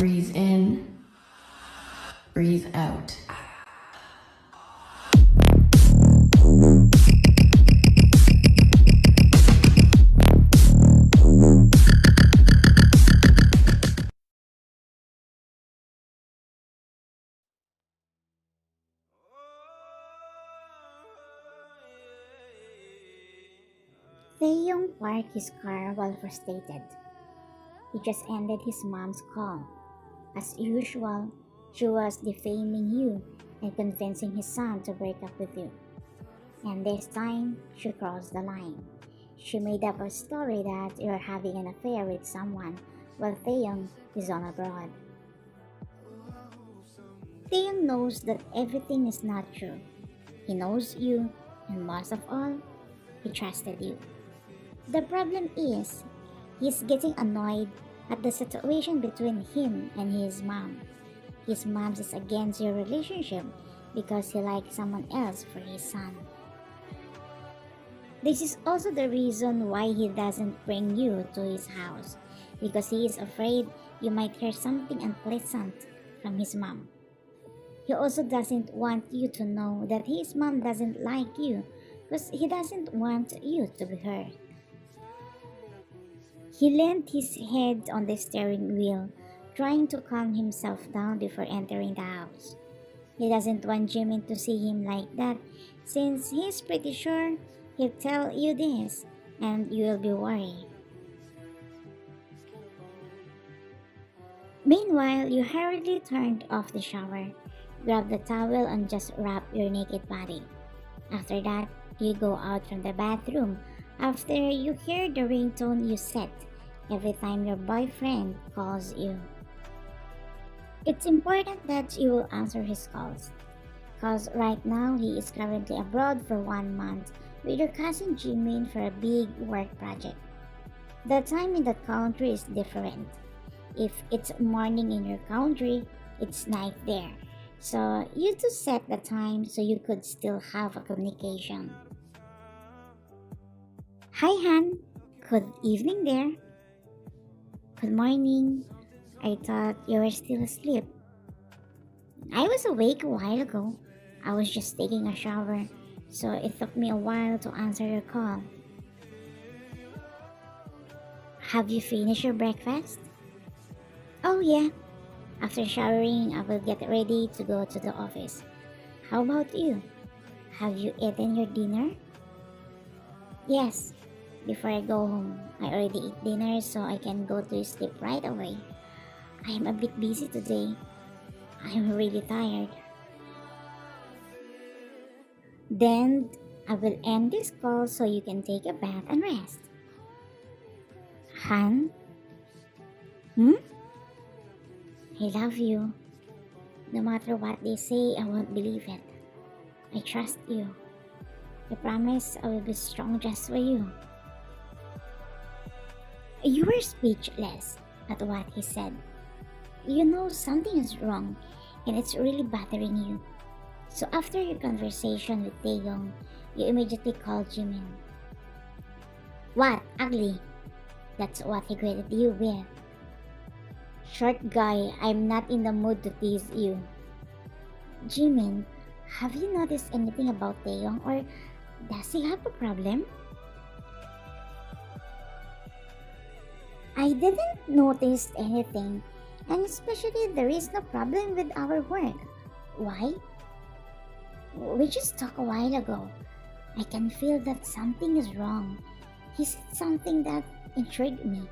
Breathe in, breathe out. Taeyong parked his car while frustrated. He just ended his mom's call. As usual, she was defaming you and convincing his son to break up with you. And this time, she crossed the line. She made up a story that you're having an affair with someone while Taeyong is on abroad. Taeyong knows that everything is not true. He knows you, and most of all, he trusted you. The problem is, he's getting annoyed at the situation between him and his mom. His mom is against your relationship because he likes someone else for his son. This is also the reason why he doesn't bring you to his house, because he is afraid you might hear something unpleasant from his mom. He also doesn't want you to know that his mom doesn't like you because he doesn't want you to be hurt. He leaned his head on the steering wheel, trying to calm himself down before entering the house. He doesn't want Jimin to see him like that, since he's pretty sure he'll tell you this, and you'll be worried. Meanwhile, you hurriedly turned off the shower, grab the towel, and just wrap your naked body. After that, you go out from the bathroom after you hear the ringtone you set every time your boyfriend calls you. It's important that you will answer his calls, cause right now he is currently abroad for 1 month with your cousin Jimin for a big work project. The time in that country is different. If it's morning in your country, it's night there. So you two set the time so you could still have a communication. Hi Han, good evening there. Good morning. I thought you were still asleep. I was awake a while ago. I was just taking a shower, so it took me a while to answer your call. Have you finished your breakfast? Oh yeah. After showering, I will get ready to go to the office. How about you? Have you eaten your dinner? Yes. Before I go home, I already eat dinner so I can go to sleep right away. I am a bit busy today. I am really tired. Then I will end this call so you can take a bath and rest. Han? Hmm? I love you. No matter what they say, I won't believe it. I trust you. I promise I will be strong just for you. You were speechless at what he said. You know something is wrong and it's really bothering you. So after your conversation with Taeyong, you immediately called Jimin. What? Ugly? That's what he greeted you with. Short guy, I'm not in the mood to tease you. Jimin, have you noticed anything about Taeyong, or does he have a problem? I didn't notice anything, and especially there is no problem with our work. Why? We just talked a while ago. I can feel that something is wrong. He said something that intrigued me.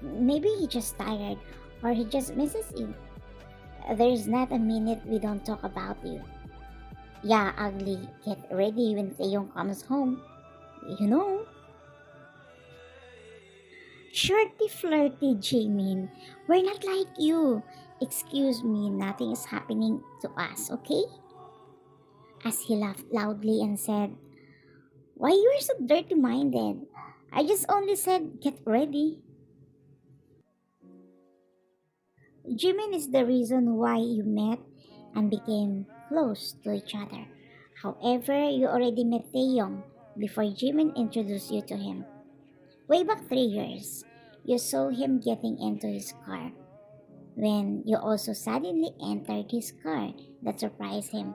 Maybe he's just tired, or he just misses you. There's not a minute we don't talk about you. Yeah, ugly, get ready when Taeyong comes home. You know. Shorty flirty Jimin, we're not like you. Excuse me, nothing is happening to us, okay? As he laughed loudly and said, Why you are so dirty-minded? I just only said get ready. Jimin is the reason why you met and became close to each other. However, you already met Taeyong before Jimin introduced you to him. Way back 3 years, you saw him getting into his car. when you also suddenly entered his car that surprised him.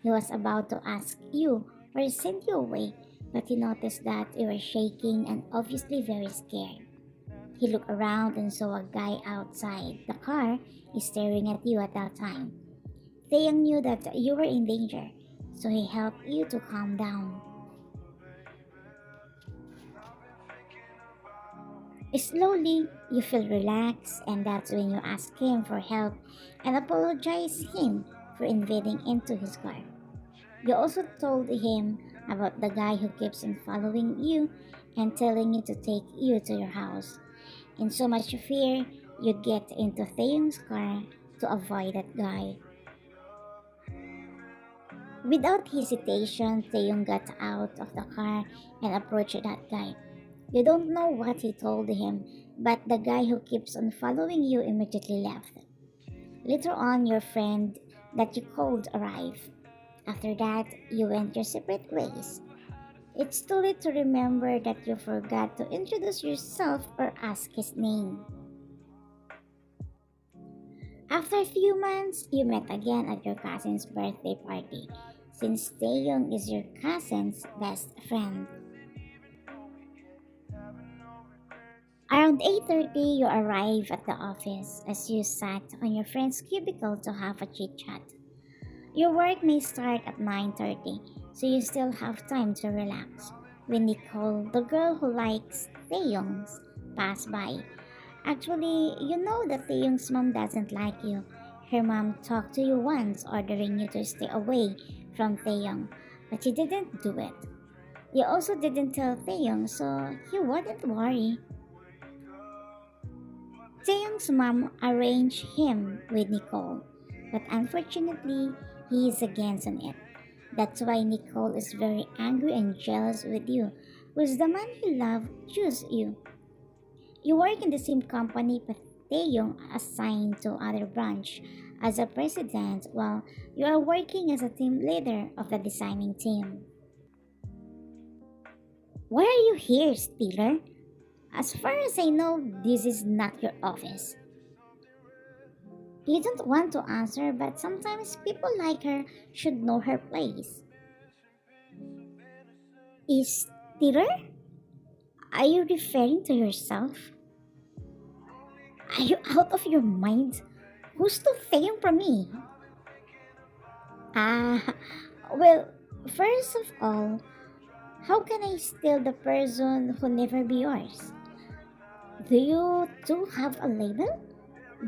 He was about to ask you or send you away, but he noticed that you were shaking and obviously very scared. He looked around and saw a guy outside the car staring at you at that time. Taeyang knew that you were in danger, so he helped you to calm down. Slowly, you feel relaxed, and that's when you ask him for help and apologize him for invading into his car. You also told him about the guy who keeps on following you and telling you to take you to your house. In so much fear, you get into Taeyong's car to avoid that guy. Without hesitation, Taeyong got out of the car and approached that guy. You don't know what he told him, but the guy who keeps on following you immediately left. Later on, your friend that you called arrived. After that, you went your separate ways. It's too late to remember that you forgot to introduce yourself or ask his name. After a few months, you met again at your cousin's birthday party, since Taeyong is your cousin's best friend. Around 8:30, you arrive at the office as you sat on your friend's cubicle to have a chit-chat. Your work may start at 9:30, so you still have time to relax. When Nicole, the girl who likes Taeyong's, pass by. Actually, you know that Taeyong's mom doesn't like you. Her mom talked to you once, ordering you to stay away from Taeyong, but you didn't do it. You also didn't tell Taeyong, so he wouldn't worry. Taeyong's mom arranged him with Nicole, but unfortunately, he is against on it. That's why Nicole is very angry and jealous with you, because the man he loved chose you. You work in the same company, but Taeyong assigned to other branch as a president while you are working as a team leader of the designing team. Why are you here, Steeler? As far as I know, this is not your office. You don't want to answer, but sometimes people like her should know her place. Is Steeler? Are you referring to yourself? Are you out of your mind? Who's to Taeyong from me? Ah, well, first of all, how can I steal the person who never be yours? Do you two have a label?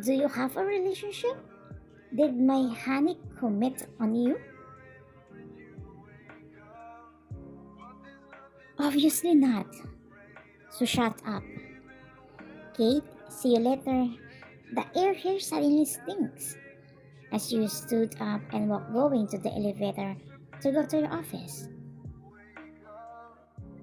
Do you have a relationship? Did my honey commit on you? Obviously not. So shut up. Kate, see you later. The air here suddenly stinks. As you stood up and walked going to the elevator to go to your office.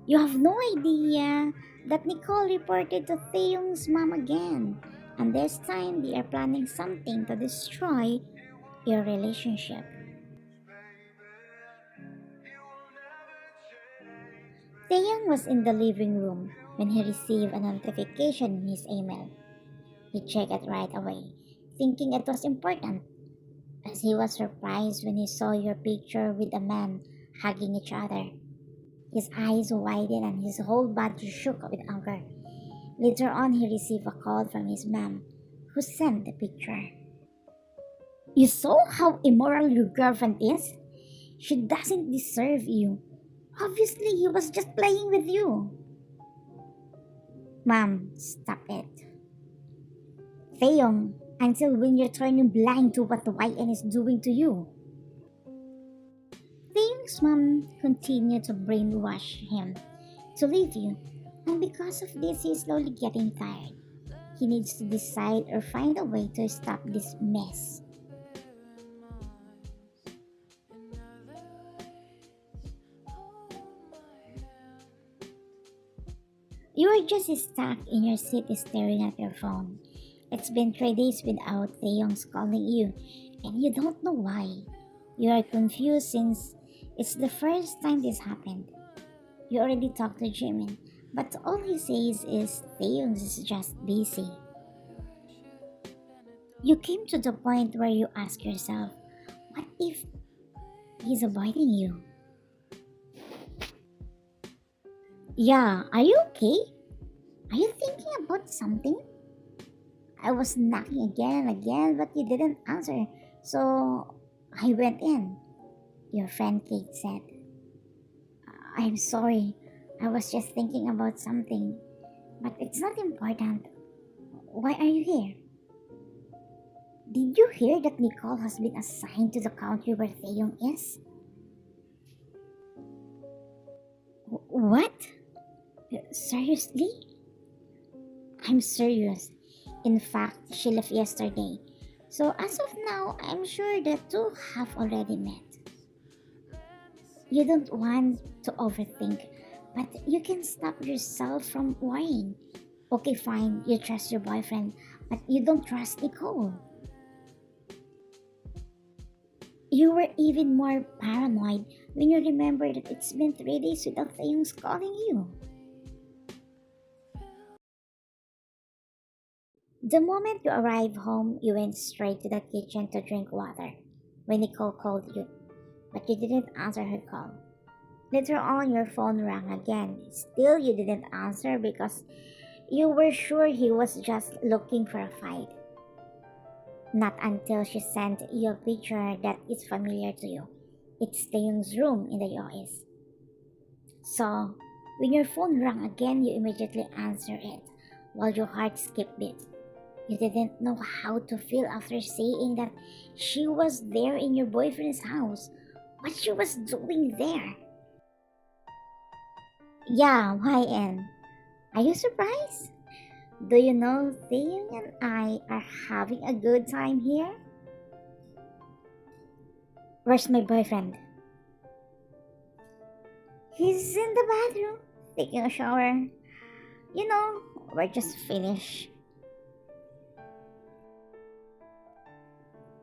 You have no idea that Nicole reported to Theung's mom again. And this time they are planning something to destroy your relationship. Taeyang was in the living room when he received a notification in his email. He checked it right away, thinking it was important, as he was surprised when he saw your picture with a man hugging each other. His eyes widened and his whole body shook with anger. Later on, he received a call from his mom, who sent the picture. You saw how immoral your girlfriend is? She doesn't deserve you. Obviously, he was just playing with you. Mom, stop it. Taeyong, until when you're turning blind to what the YN is doing to you. Taeyong's mom continued to brainwash him to leave you, and because of this, he's slowly getting tired. He needs to decide or find a way to stop this mess. You are just stuck in your seat staring at your phone. It's been 3 days without Taeyong's calling you, and you don't know why. You are confused since it's the first time this happened. You already talked to Jimin, but all he says is Taeyong is just busy. You came to the point where you ask yourself, what if he's avoiding you? Yeah, are you okay? Are you thinking about something? I was knocking again and again, but you didn't answer. So I went in. Your friend Kate said, I'm sorry. I was just thinking about something. But it's not important. Why are you here? Did you hear that Nicole has been assigned to the country where Taeyong is? What? Seriously? I'm serious. In fact, she left yesterday. So as of now, I'm sure the two have already met. You don't want to overthink, but you can stop yourself from worrying. Okay, fine, you trust your boyfriend, but you don't trust Nicole. You were even more paranoid when you remember that it's been 3 days without Taeyong's calling you. The moment you arrived home, you went straight to the kitchen to drink water when Nicole called you, but you didn't answer her call. Later on, your phone rang again. Still, you didn't answer because you were sure he was just looking for a fight. Not until she sent you a picture that is familiar to you. It's Taeyong's room in the US. So, when your phone rang again, you immediately answer it while your heart skipped beat. You didn't know how to feel after saying that she was there in your boyfriend's house. What she was doing there. Yeah, YN. Are you surprised? Do you know Taeyong and I are having a good time here? Where's my boyfriend? He's in the bathroom, taking a shower. You know, we're just finished.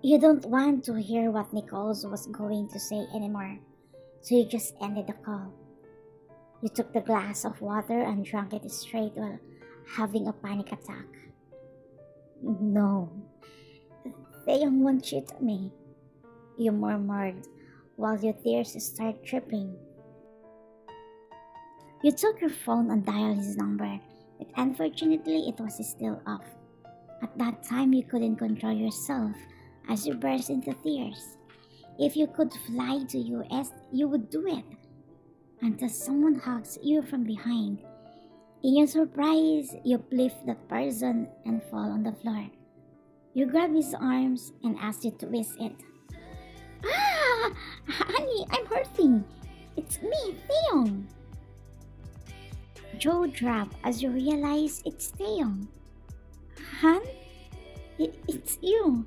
You don't want to hear what Nichols was going to say anymore, so you just ended the call. You took the glass of water and drank it straight while having a panic attack. No, Taeyong won't cheat me, you murmured while your tears start dripping. You took your phone and dialed his number, but unfortunately it was still off. At that time, you couldn't control yourself as you burst into tears. If you could fly to US, you would do it. Until someone hugs you from behind. In your surprise, you lift that person and fall on the floor. You grab his arms and ask you to twist it. Ah! Honey, I'm hurting. It's me, Taeyong. Jaw drop as you realize it's Taeyong. Han? It's you.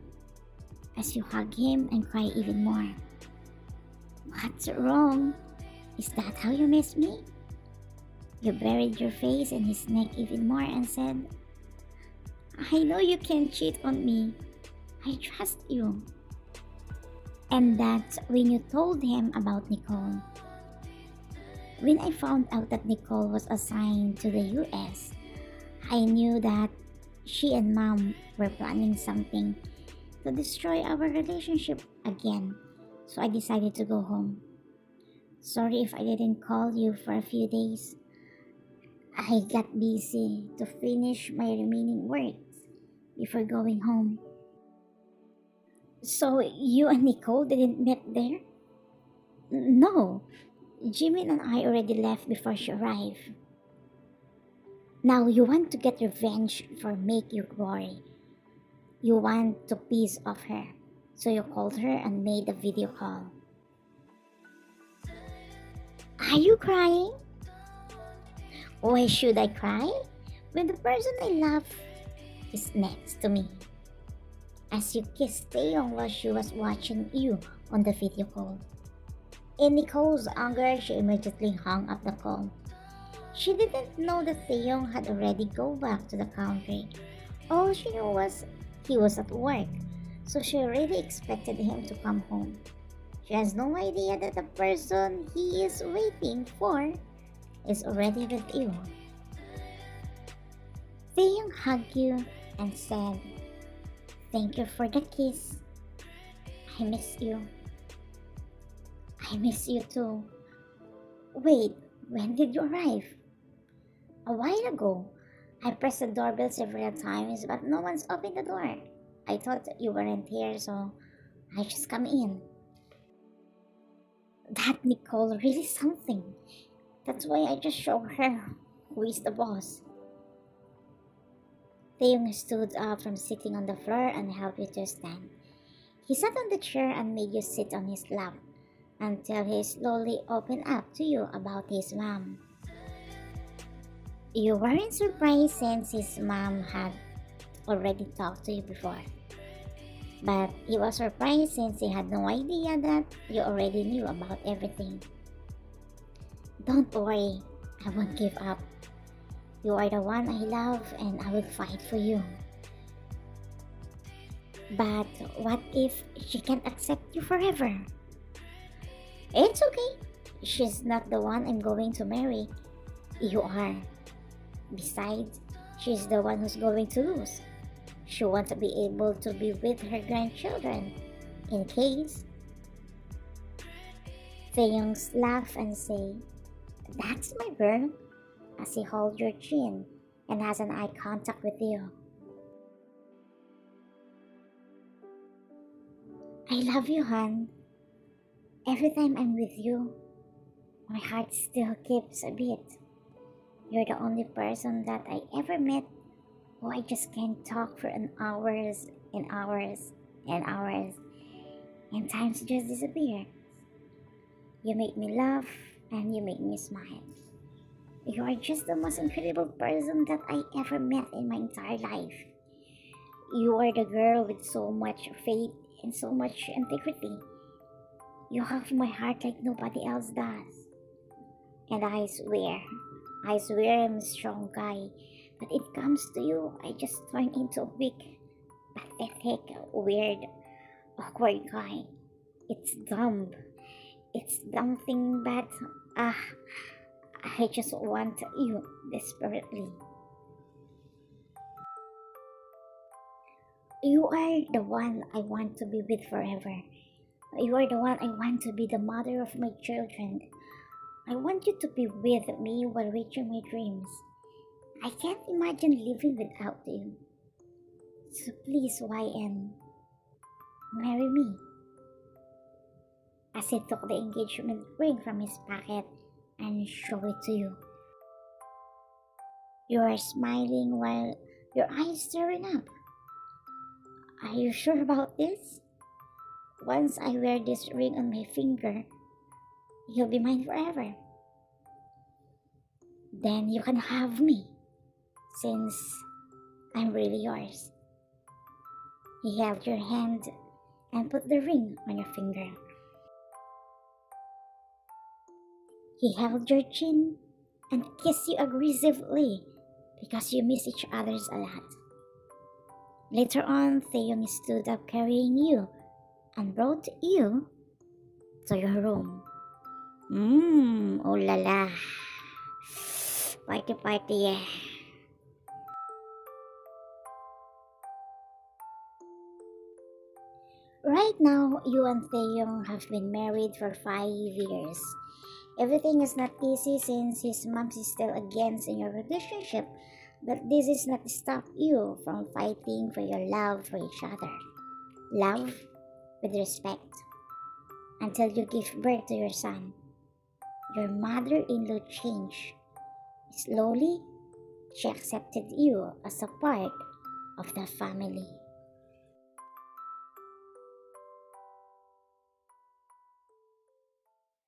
As you hug him and cry even more. What's wrong? Is that how you miss me? You buried your face in his neck even more and said, I know you can't cheat on me. I trust you. And that's when you told him about Nicole. When I found out that Nicole was assigned to the US, I knew that she and Mom were planning something to destroy our relationship again, so I decided to go home. Sorry if I didn't call you for a few days. I got busy to finish my remaining works before going home. So you and Nicole didn't meet there? No, Jimin and I already left before she arrived. Now you want to get revenge for make you worry. You want to piss off her. So you called her and made a video call. Are you crying? Why should I cry? When the person I love is next to me. As you kissed Taeyong while she was watching you on the video call. In Nicole's anger, she immediately hung up the call. She didn't know that Taeyong had already gone back to the country. All she knew was he was at work, so she really expected him to come home. She has no idea that the person he is waiting for is already with you. Taeyong hugged you and said, Thank you for the kiss. I miss you. I miss you too. Wait, when did you arrive? A while ago. I pressed the doorbell several times, but no one's opened the door. I thought you weren't here, so I just come in. That Nicole really something. That's why I just showed her who is the boss. Taeyong stood up from sitting on the floor and helped you to stand. He sat on the chair and made you sit on his lap until he slowly opened up to you about his mom. You weren't surprised since his mom had already talked to you before. But he was surprised since he had no idea that you already knew about everything. Don't worry, I won't give up. You are the one I love and I will fight for you. But what if she can't accept you forever? It's okay. She's not the one I'm going to marry. You are. Besides, she's the one who's going to lose. She wants to be able to be with her grandchildren, in case. Taeyong's laugh and say, "That's my girl," as he holds your chin and has an eye contact with you. I love you, hon. Every time I'm with you, my heart still keeps a beat. You're the only person that I ever met who I just can't talk for an hours and hours and hours, and times just disappear. You make me laugh and you make me smile. You are just the most incredible person that I ever met in my entire life. You are the girl with so much faith and so much integrity. You have my heart like nobody else does. And I swear I'm a strong guy. But it comes to you, I just turn into a weak, pathetic, weird, awkward guy. It's dumb. It's dumb thing, but I just want you desperately. You are the one I want to be with forever. You are the one I want to be the mother of my children. I want you to be with me while reaching my dreams. I can't imagine living without you. So please, YN, marry me. As he took the engagement ring from his pocket and showed it to you. You are smiling while your eyes tearing up. Are you sure about this? Once I wear this ring on my finger, you'll be mine forever. Then you can have me, since I'm really yours. He held your hand and put the ring on your finger. He held your chin and kissed you aggressively because you miss each other's a lot. Later on, Taeyong stood up carrying you and brought you to your room. Oh la la. Party party, yeah. Right now, you and Taeyong have been married for 5 years. Everything is not easy since his mom is still against in your relationship, but this is not to stop you from fighting for your love for each other. Love with respect. Until you give birth to your son. Your mother-in-law changed. Slowly, she accepted you as a part of the family.